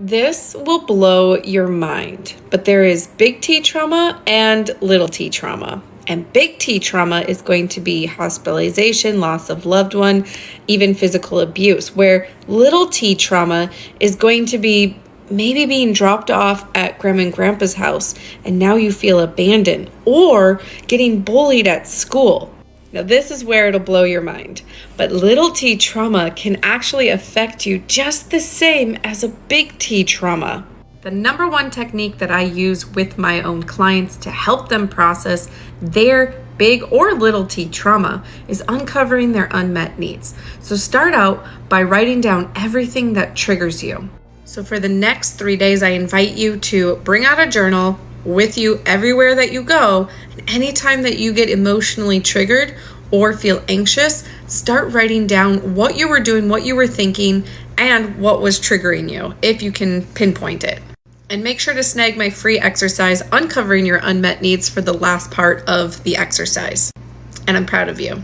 This will blow your mind, but there is big T trauma and little t trauma. And big T trauma is going to be hospitalization, loss of loved one, even physical abuse, where little t trauma is going to be maybe being dropped off at grandma and grandpa's house and now you feel abandoned, or getting bullied at school. Now, this is where it'll blow your mind, but little t trauma can actually affect you just the same as a big T trauma. The number one technique that I use with my own clients to help them process their big or little t trauma is uncovering their unmet needs. So start out by writing down everything that triggers you. So for the next 3 days, I invite you to bring out a journal with you everywhere that you go. And anytime that you get emotionally triggered or feel anxious, start writing down what you were doing, what you were thinking, and what was triggering you, if you can pinpoint it. And make sure to snag my free exercise, Uncovering Your Unmet Needs, for the last part of the exercise. And I'm proud of you.